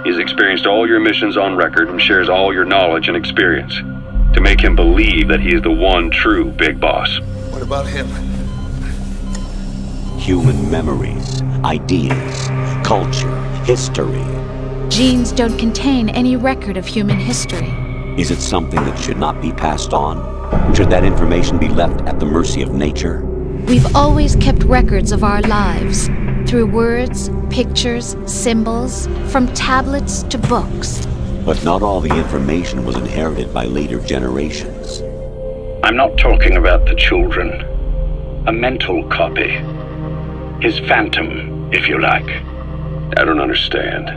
He's experienced all your missions on record and shares all your knowledge and experience to make him believe that he is the one true big boss. What about him? Human memories, ideas, culture, history. Genes don't contain any record of human history. Is it something that should not be passed on? Should that information be left at the mercy of nature? We've always kept records of our lives, through words, pictures, symbols, from tablets to books. But not all the information was inherited by later generations. I'm not talking about the children. A mental copy. His phantom, if you like. I don't understand.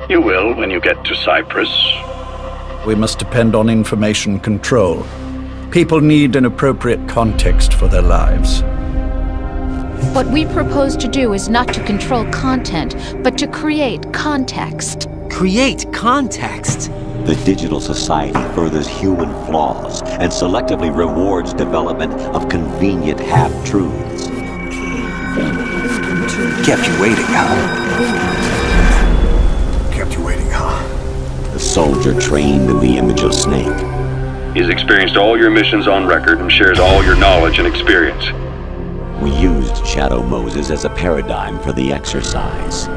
You will when you get to Cyprus. We must depend on information control. People need an appropriate context for their lives. What we propose to do is not to control content, but to create context. Create context? The digital society furthers human flaws and selectively rewards development of convenient half-truths. Kept you waiting, huh? Kept you waiting, huh? The soldier trained in the image of Snake. He's experienced all your missions on record and shares all your knowledge and experience. We used Shadow Moses as a paradigm for the exercise.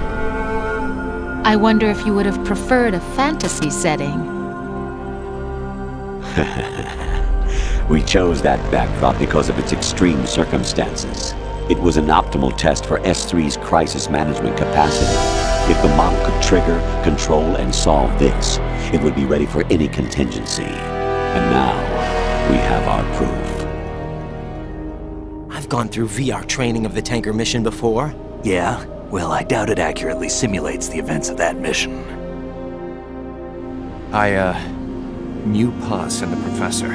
I wonder if you would have preferred a fantasy setting. We chose that backdrop because of its extreme circumstances. It was an optimal test for S3's crisis management capacity. If the model could trigger, control, and solve this, it would be ready for any contingency. And now, we have our proof. I've gone through VR training of the tanker mission before. Yeah? Well, I doubt it accurately simulates the events of that mission. I knew Puss and the Professor.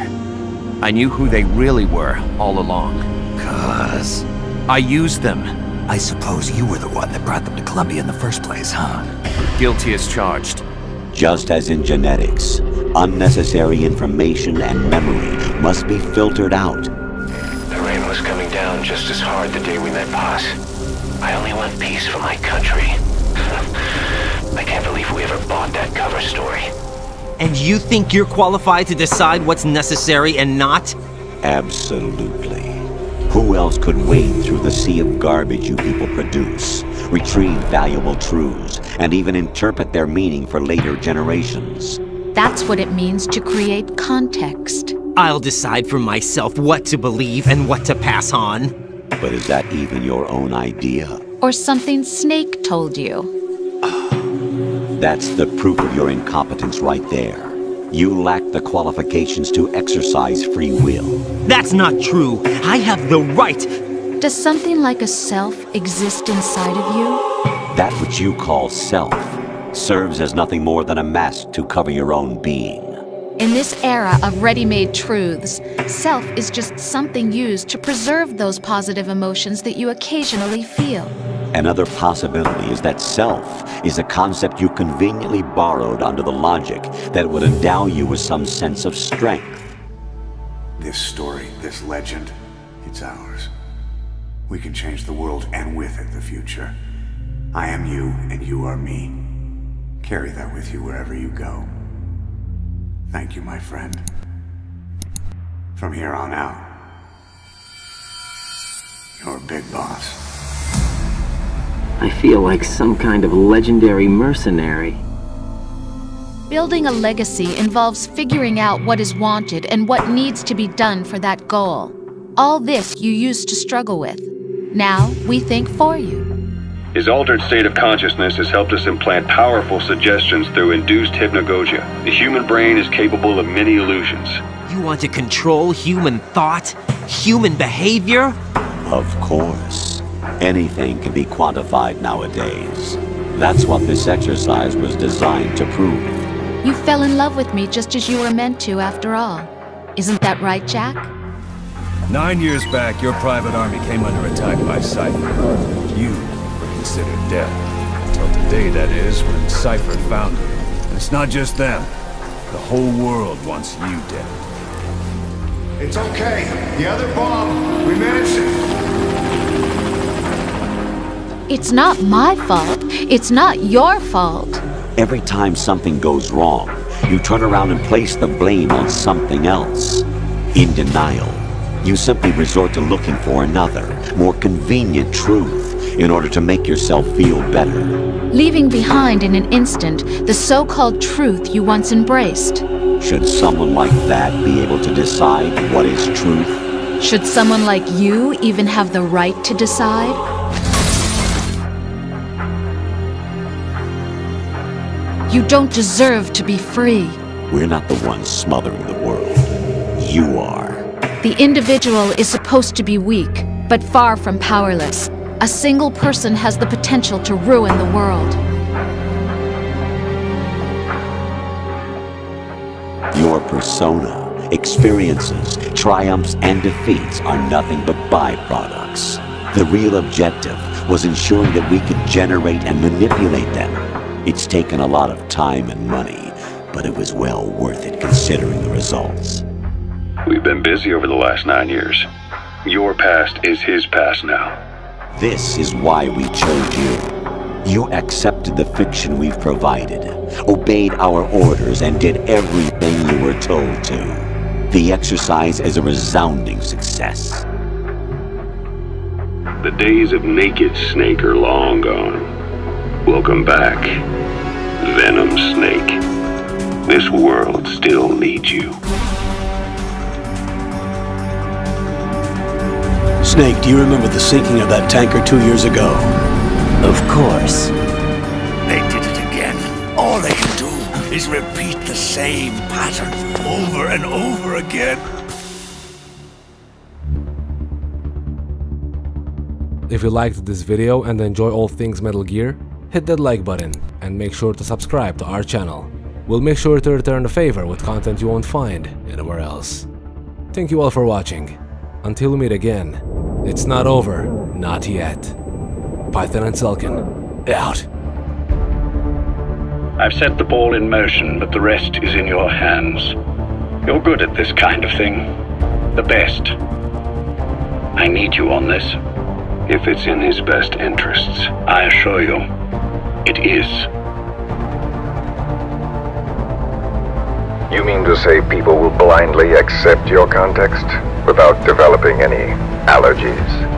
I knew who they really were all along. 'Cause... I used them. I suppose you were the one that brought them to Columbia in the first place, huh? Guilty as charged. Just as in genetics, unnecessary information and memory must be filtered out. The rain was coming down just as hard the day we met Paz. I only want peace for my country. I can't believe we ever bought that cover story. And you think you're qualified to decide what's necessary and not? Absolutely. Who else could wade through the sea of garbage you people produce, retrieve valuable truths, and even interpret their meaning for later generations? That's what it means to create context. I'll decide for myself what to believe and what to pass on. But is that even your own idea? Or something Snake told you? That's the proof of your incompetence right there. You lack the qualifications to exercise free will. That's not true. I have the right. Does something like a self exist inside of you? That which you call self serves as nothing more than a mask to cover your own being. In this era of ready-made truths, self is just something used to preserve those positive emotions that you occasionally feel. Another possibility is that self is a concept you conveniently borrowed under the logic that would endow you with some sense of strength. This story, this legend, it's ours. We can change the world and with it the future. I am you and you are me. Carry that with you wherever you go. Thank you, my friend. From here on out, you're a big boss. I feel like some kind of legendary mercenary. Building a legacy involves figuring out what is wanted and what needs to be done for that goal. All this you used to struggle with. Now, we think for you. His altered state of consciousness has helped us implant powerful suggestions through induced hypnagogia. The human brain is capable of many illusions. You want to control human thought? Human behavior? Of course. Anything can be quantified nowadays. That's what this exercise was designed to prove. You fell in love with me just as you were meant to, after all. Isn't that right, Jack? 9 years back, your private army came under attack by Cypher. You were considered dead. Until today, that is, when Cypher found you. And it's not just them. The whole world wants you dead. It's okay. The other bomb, we managed it. It's not my fault. It's not your fault. Every time something goes wrong, you turn around and place the blame on something else. In denial, you simply resort to looking for another, more convenient truth in order to make yourself feel better. Leaving behind in an instant the so-called truth you once embraced. Should someone like that be able to decide what is truth? Should someone like you even have the right to decide? You don't deserve to be free. We're not the ones smothering the world. You are. The individual is supposed to be weak, but far from powerless. A single person has the potential to ruin the world. Your persona, experiences, triumphs, and defeats are nothing but byproducts. The real objective was ensuring that we could generate and manipulate them. It's taken a lot of time and money, but it was well worth it considering the results. We've been busy over the last 9 years. Your past is his past now. This is why we chose you. You accepted the fiction we've provided, obeyed our orders, and did everything you were told to. The exercise is a resounding success. The days of naked Snake are long gone. Welcome back, Venom Snake. This world still needs you. Snake, do you remember the sinking of that tanker 2 years ago? Of course. They did it again. All they can do is repeat the same pattern over and over again. If you liked this video and enjoy all things Metal Gear, hit that like button and make sure to subscribe to our channel. We'll make sure to return the favor with content you won't find anywhere else. Thank you all for watching. Until we meet again, it's not over, not yet. PythonSelkan, out. I've set the ball in motion, but the rest is in your hands. You're good at this kind of thing. The best. I need you on this. If it's in his best interests. I assure you, it is. You mean to say people will blindly accept your context without developing any allergies?